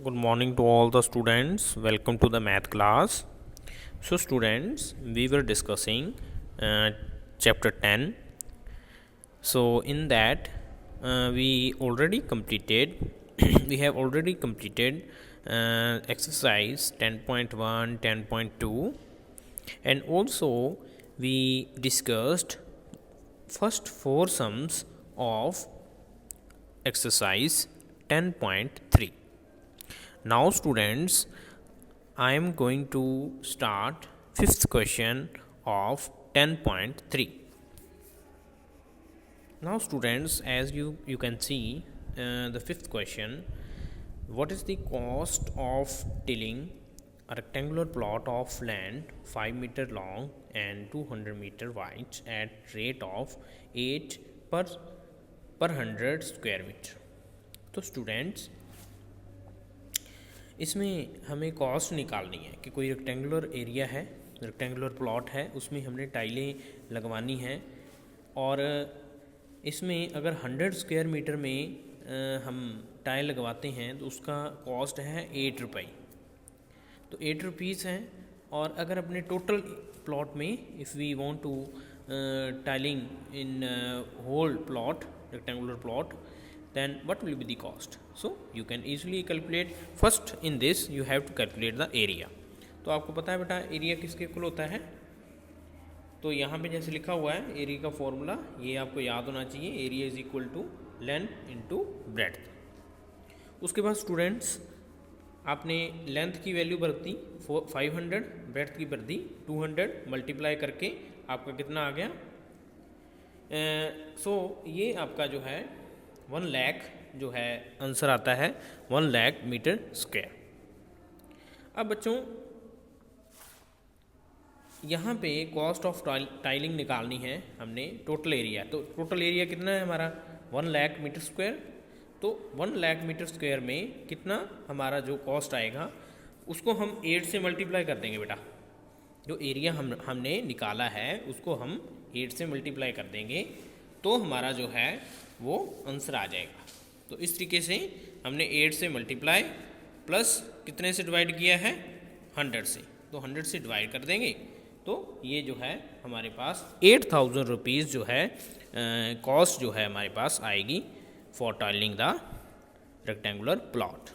Good morning to all the students. Welcome to the math class. So, students, we were discussing chapter 10. So, in that, we already completed, we have already completed exercise 10.1, 10.2, and also we discussed first four sums of exercise 10.3. Now students, I am going to start fifth question of 10.3. Now students, as you can see the fifth question, what is the cost of tilling a rectangular plot of land 5 meter long and 200 meter wide at rate of 8 per 100 square meter. तो students, इसमें हमें cost निकालनी है कि कोई rectangular area है, rectangular plot है, उसमें हमने टाइलें लगवानी हैं और इसमें अगर 100 स्क्वायर मीटर में हम टाइल लगवाते हैं तो उसका कॉस्ट है 8 रुपये। तो 8 रुपीज़ हैं। और अगर अपने टोटल प्लॉट में if we want to tiling in whole plot, rectangular plot, then what will be the cost? So you can easily calculate. First in this you have to calculate the area. तो आपको पता है बेटा area किसके equal होता है? तो यहाँ पे जैसे लिखा हुआ है एरिया का फॉर्मूला, ये आपको याद होना चाहिए। Area is equal to length into breadth. उसके बाद स्टूडेंट्स, आपने लेंथ की वैल्यू भर दी 500, ब्रेड्थ की भर दी 200, मल्टीप्लाई करके आपका कितना आ गया? सो ये आपका जो है 1 लाख जो है आंसर आता है 1 लाख मीटर स्क्वायर। अब बच्चों यहाँ पे कॉस्ट ऑफ टाइलिंग निकालनी है हमने टोटल एरिया। तो टोटल एरिया कितना है हमारा? 1 लाख मीटर स्क्वायर। तो 1 लाख मीटर स्क्वायर में कितना हमारा जो कॉस्ट आएगा उसको हम 8 से मल्टीप्लाई कर देंगे बेटा। जो एरिया हमने निकाला है उसको हम 8 से मल्टीप्लाई कर देंगे तो हमारा जो है वो आंसर आ जाएगा। तो इस तरीके से हमने 8 से मल्टीप्लाई प्लस कितने से डिवाइड किया है? 100 से। तो 100 से डिवाइड कर देंगे तो ये जो है हमारे पास 8000 रुपीज़ जो है कॉस्ट जो है हमारे पास आएगी for tiling the rectangular plot.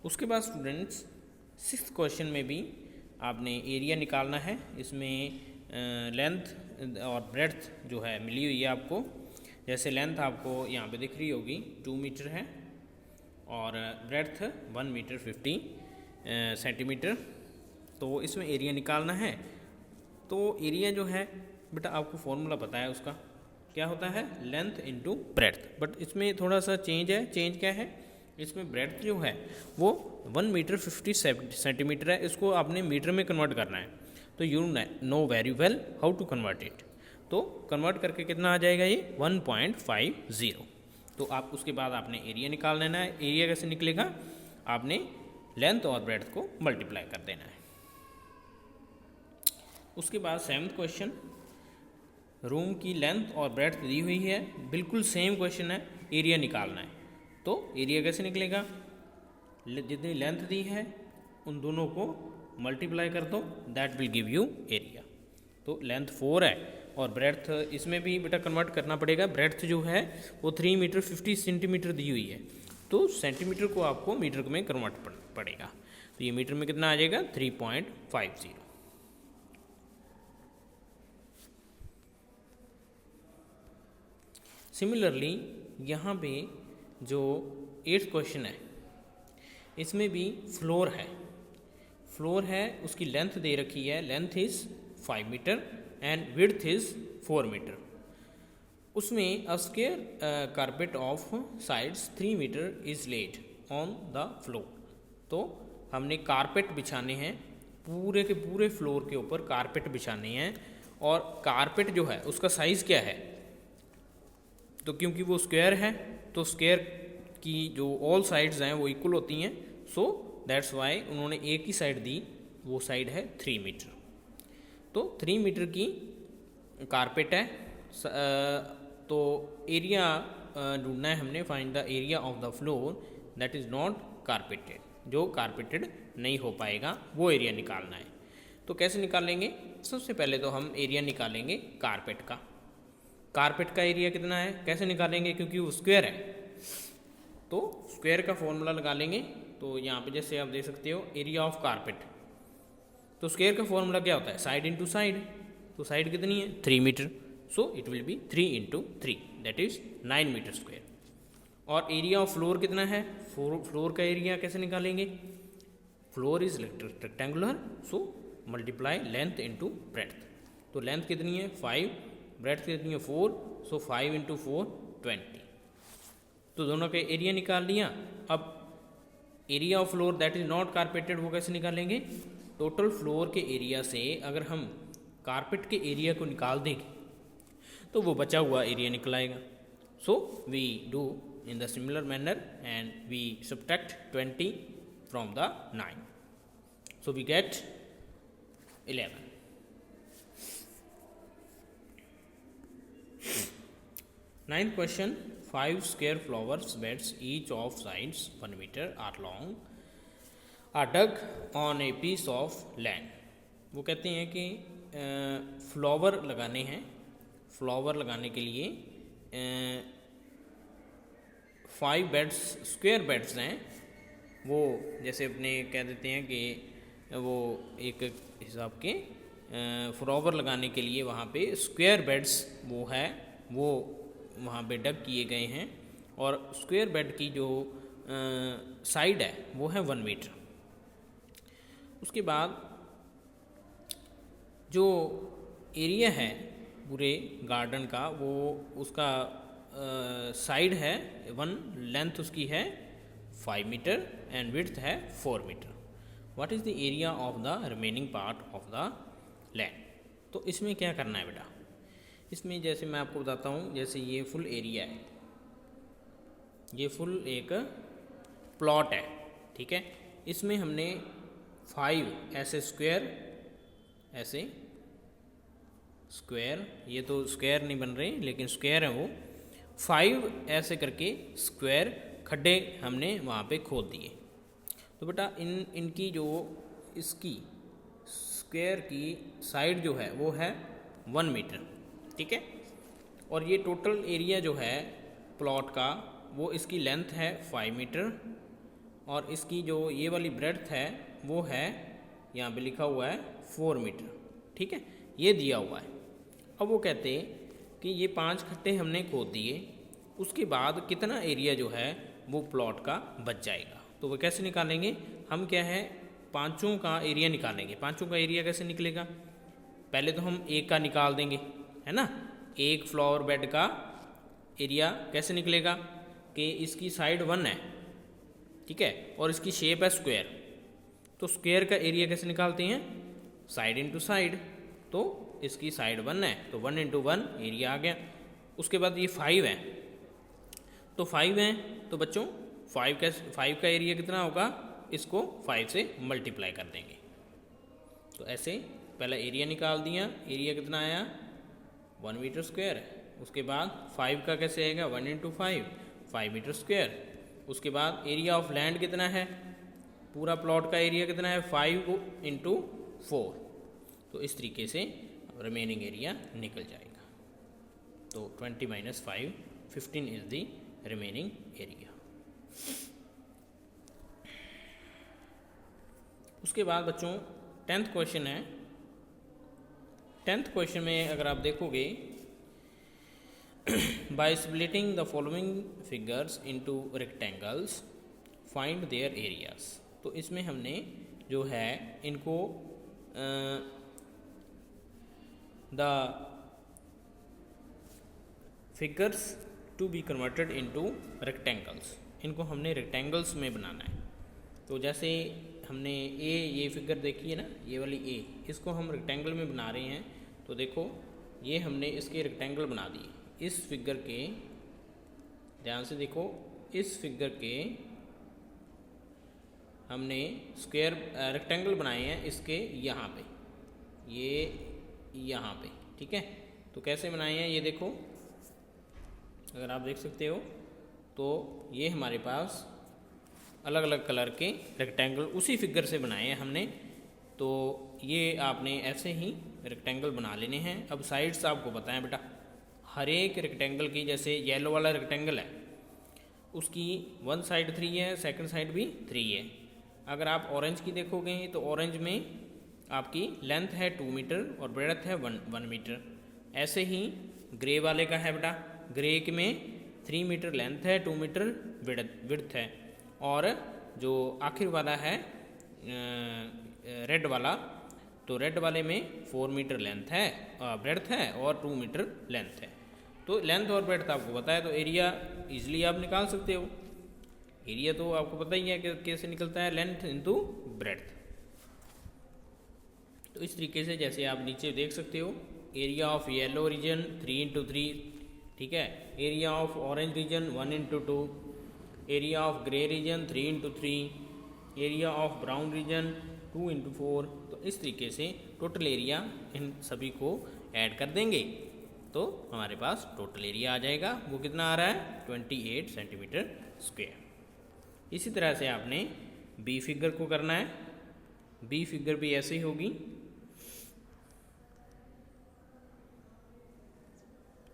उसके बाद स्टूडेंट्स 6th क्वेश्चन में भी आपने एरिया निकालना है। इसमें लेंथ और ब्रेड्थ जो है मिली हुई है आपको। जैसे लेंथ आपको यहाँ पे दिख रही होगी 2 मीटर है और ब्रेड्थ 1 मीटर 50 सेंटीमीटर। तो इसमें एरिया निकालना है। तो एरिया जो है बेटा आपको फॉर्मूला पता है उसका, क्या होता है? Length into breadth. बट इसमें थोड़ा सा चेंज है। चेंज क्या है? इसमें ब्रेड्थ जो है वो 1 मीटर 50 सेंटीमीटर है। इसको आपने मीटर में कन्वर्ट करना है। तो you know very well how to convert it. तो कन्वर्ट करके कितना आ जाएगा? ये 1.50। तो आप उसके बाद आपने एरिया निकाल लेना है। एरिया कैसे निकलेगा? आपने लेंथ और ब्रेड्थ को मल्टीप्लाई कर देना है। उसके बाद 7th क्वेश्चन, रूम की लेंथ और ब्रेड्थ दी हुई है, बिल्कुल सेम क्वेश्चन है, एरिया निकालना है। तो एरिया कैसे निकलेगा? जितनी लेंथ दी है उन दोनों को मल्टीप्लाई कर दो, that will give you area. तो लेंथ 4 है और ब्रेड्थ इसमें भी बेटा कन्वर्ट करना पड़ेगा। ब्रेड्थ जो है वो 3 मीटर 50 सेंटीमीटर दी हुई है। तो सेंटीमीटर को आपको मीटर में कन्वर्ट पड़ेगा। तो ये मीटर में कितना आ जाएगा? 3.50। सिमिलरली यहाँ पे जो 8th क्वेश्चन है इसमें भी फ्लोर है। फ्लोर है, उसकी लेंथ दे रखी है, length is 5 metre and width is 4 metre. उसमें a square carpet of sides 3 metre is laid on the floor. तो हमने कारपेट बिछाने हैं, पूरे के पूरे फ्लोर के ऊपर कारपेट बिछाने हैं। और कारपेट जो है उसका साइज़ क्या है? तो क्योंकि वो स्क्वायर है तो स्क्वायर की जो ऑल साइड्स हैं वो इक्वल होती हैं। सो दैट्स वाई उन्होंने एक ही साइड दी, वो साइड है 3 मीटर। तो 3 मीटर की कारपेट है। तो एरिया ढूंढना है हमने, find the area of the floor that is not carpeted, जो कारपेटेड नहीं हो पाएगा वो एरिया निकालना है। तो कैसे निकालेंगे? सबसे पहले तो हम एरिया निकालेंगे कारपेट का। कारपेट का एरिया कितना है, कैसे निकालेंगे, क्योंकि वो स्क्वायर है तो स्क्वायर का फॉर्मूला लगा लेंगे। तो यहाँ पे जैसे आप देख सकते हो एरिया ऑफ कारपेट, तो स्क्वायर का फॉर्मूला क्या होता है, साइड इंटू साइड। तो साइड कितनी है 3 metre, so it will be 3 into 3 that is 9 metre square. और एरिया ऑफ फ्लोर कितना है, फ्लोर का एरिया कैसे निकालेंगे, floor is rectangular so multiply length into breadth. तो लेंथ कितनी है 5, ब्रेड्थ कितनी है 4, सो 5 इंटू 4 20। तो दोनों का एरिया निकाल लिया। अब area of floor that is not carpeted वो कैसे निकालेंगे, टोटल फ्लोर के एरिया से अगर हम कारपेट के एरिया को निकाल देंगे तो वो बचा हुआ एरिया निकल आएगा। So we do in the similar manner and we subtract 20 from the 9, so we get 11। Ninth question, 5 square flowers beds each of sides 1 meter are long are dug on a piece of land। वो कहते हैं कि flower लगाने हैं, flower लगाने के लिए 5 beds square beds हैं। वो जैसे अपने कह देते हैं कि वो एक हिसाब के फ्लावर लगाने के लिए वहाँ पे स्क्वायर बेड्स वो है, वो वहाँ पे डग किए गए हैं। और स्क्वायर बेड की जो साइड है वो है 1 मीटर। उसके बाद जो एरिया है पूरे गार्डन का वो उसका साइड है 1, लेंथ उसकी है 5 मीटर एंड विड्थ है 4 मीटर। What is the area of the remaining part of the land. तो इसमें क्या करना है बेटा, इसमें जैसे मैं आपको बताता हूँ, जैसे ये फुल एरिया है, ये फुल एक प्लॉट है, ठीक है। इसमें हमने 5 ऐसे स्क्वायर, ऐसे स्क्वायर, ये तो स्क्वायर नहीं बन रहे लेकिन स्क्वायर है वो, 5 ऐसे करके स्क्वायर खड्डे हमने वहाँ पे खोद दिए। तो बेटा इनकी जो इसकी स्क्वायर की साइड जो है वो है 1 मीटर, ठीक है। और ये टोटल एरिया जो है प्लॉट का वो इसकी लेंथ है 5 मीटर और इसकी जो ये वाली ब्रेड्थ है वो है यहाँ पे लिखा हुआ है 4 मीटर, ठीक है, ये दिया हुआ है। अब वो कहते हैं कि ये 5 खड्डे हमने खोद दिए, उसके बाद कितना एरिया जो है वो प्लॉट का बच जाएगा। तो वो कैसे निकालेंगे, हम क्या है पांचों का एरिया निकालेंगे। पांचों का एरिया कैसे निकलेगा, पहले तो हम एक का निकाल देंगे, है ना। एक फ्लावर बेड का एरिया कैसे निकलेगा कि इसकी साइड 1 है, ठीक है, और इसकी शेप है स्क्वायर। तो स्क्वायर का एरिया कैसे निकालते हैं, साइड इंटू साइड। तो इसकी साइड 1 है तो 1 इंटू 1 एरिया आ गया। उसके बाद ये 5 है, तो 5 है तो बच्चों 5 का एरिया कितना होगा, इसको 5 से मल्टीप्लाई कर देंगे। तो ऐसे पहला एरिया निकाल दिया, एरिया कितना आया 1 मीटर स्क्वायर। उसके बाद 5 का कैसे आएगा 1 इंटू 5 मीटर स्क्वायर। उसके बाद एरिया ऑफ लैंड कितना है, पूरा प्लॉट का एरिया कितना है 5 इंटू 4। तो इस तरीके से रिमेनिंग एरिया निकल जाएगा। तो 20 - 5 15 इज द रिमेनिंग एरिया। उसके बाद बच्चों 10th क्वेश्चन है। 10th क्वेश्चन में अगर आप देखोगे by splitting the following figures into rectangles find their areas. तो इसमें हमने जो है इनको the figures to be converted into rectangles, इनको हमने रेक्टेंगल्स में बनाना है। तो जैसे हमने ये फिगर देखी है ना, ये वाली ए, इसको हम रेक्टेंगल में बना रहे हैं। तो देखो ये हमने इसके रेक्टेंगल बना दिए। इस फिगर के ध्यान से देखो, इस फिगर के हमने स्क्वायर रेक्टेंगल बनाए हैं इसके यहाँ पे, ये यहाँ पे, ठीक है। तो कैसे बनाए हैं ये देखो, अगर आप देख सकते हो तो ये हमारे पास अलग अलग कलर के रेक्टेंगल उसी फिगर से बनाए हैं हमने। तो ये आपने ऐसे ही रेक्टेंगल बना लेने हैं। अब साइड्स आपको पता है बेटा, हर एक रेक्टेंगल की, जैसे येलो वाला रेक्टेंगल है उसकी वन साइड 3 है, सेकंड साइड भी 3 है। अगर आप ऑरेंज की देखोगे तो ऑरेंज में आपकी लेंथ है 2 मीटर और ब्रेड्थ है 1 मीटर। ऐसे ही ग्रे वाले का है बेटा, ग्रे में 3 मीटर लेंथ है, 2 मीटर विड्थ है। और जो आखिर वाला है रेड वाला, तो रेड वाले में 4 मीटर लेंथ है, ब्रेड्थ है और 2 मीटर लेंथ है। तो लेंथ और ब्रेड्थ आपको पता है तो एरिया इजीली आप निकाल सकते हो। एरिया तो आपको पता ही है कि कैसे निकलता है, लेंथ इंटू ब्रेड्थ। तो इस तरीके से जैसे आप नीचे देख सकते हो, area of yellow region 3 into 3, ठीक है। Area of orange region 1 into 2, area of grey region 3 into 3, area of brown region 2 into 4। तो इस तरीके से टोटल एरिया इन सभी को ऐड कर देंगे तो हमारे पास टोटल एरिया आ जाएगा। वो कितना आ रहा है, 28 सेंटीमीटर स्क्वायर। इसी तरह से आपने बी फिगर को करना है। बी फिगर भी ऐसे ही होगी।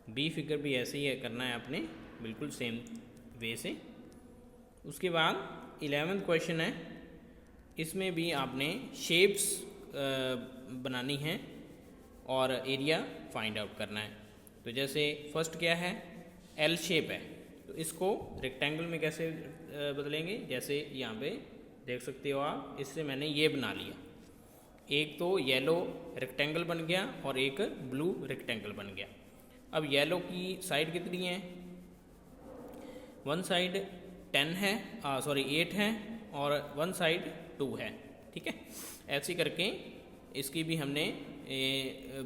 बी फिगर भी ऐसे ही करना है आपने, बिल्कुल सेम वे से। उसके बाद 11वां क्वेश्चन है, इसमें भी आपने शेप्स बनानी है और एरिया फाइंड आउट करना है। तो जैसे फर्स्ट क्या है, एल शेप है, तो इसको रेक्टेंगल में कैसे बदलेंगे, जैसे यहाँ पे देख सकते हो आप, इससे मैंने ये बना लिया। एक तो येलो रेक्टेंगल बन गया और एक ब्लू रेक्टेंगल बन गया। अब येलो की साइड कितनी है, वन साइड 10 है, 8 है और वन साइड 2 है, ठीक है। ऐसे करके इसकी भी हमने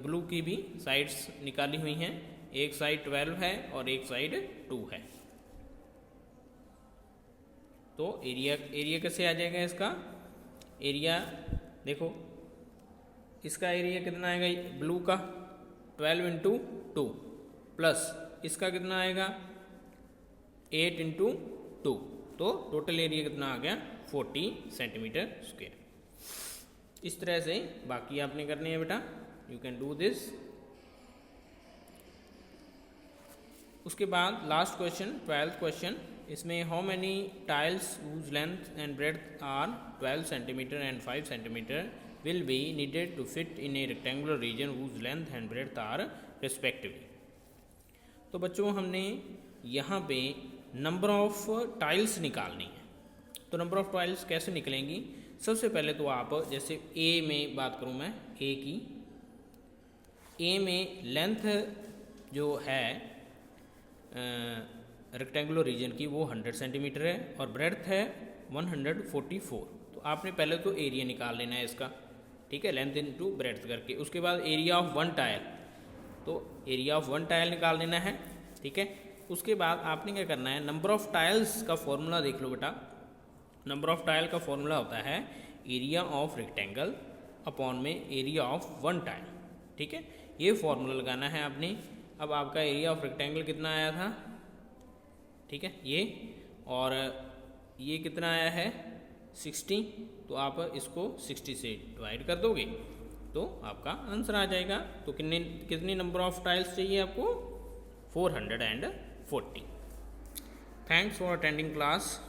ब्लू की भी साइड्स निकाली हुई हैं। एक साइड 12 है और एक साइड 2 है। तो एरिया कैसे आ जाएगा इसका, एरिया देखो, इसका एरिया कितना आएगा ब्लू का, 12 इंटू 2 प्लस इसका कितना आएगा 8 इंटू 2। तो टोटल एरिया कितना आ गया 40 सेंटीमीटर स्क्वायर। इस तरह से बाकी आपने करने हैं बेटा, यू कैन डू दिस। उसके बाद लास्ट क्वेश्चन, 12th क्वेश्चन, इसमें how many tiles whose length and breadth are 12 centimetre and 5 centimetre will be needed to fit in a rectangular region whose length and breadth are respectively. तो बच्चों हमने यहाँ पे number of tiles निकालनी है। तो number of tiles कैसे निकलेंगी, सबसे पहले तो आप जैसे ए में बात करूँ मैं, ए की, ए में लेंथ जो है रेक्टेंगुलर रीजन की वो 100 सेंटीमीटर है और ब्रेड्थ है 144। तो आपने पहले तो एरिया निकाल लेना है इसका, ठीक है, लेंथ इनटू ब्रेड्थ करके। उसके बाद एरिया ऑफ वन टाइल, तो एरिया ऑफ वन टाइल निकाल लेना है, ठीक है। उसके बाद आपने क्या करना है, नंबर ऑफ टाइल्स का फॉर्मूला देख लो बेटा। नंबर ऑफ टाइल का फॉर्मूला होता है एरिया ऑफ रेक्टेंगल अपॉन में एरिया ऑफ वन टाइल, ठीक है। ये फॉर्मूला लगाना है आपने। अब आपका एरिया ऑफ रेक्टेंगल कितना आया था, ठीक है, ये, और ये कितना आया है 60। तो आप इसको 60 से डिवाइड कर दोगे तो आपका आंसर आ जाएगा। तो कितनी नंबर ऑफ टाइल्स चाहिए आपको, 440। Thanks for attending class.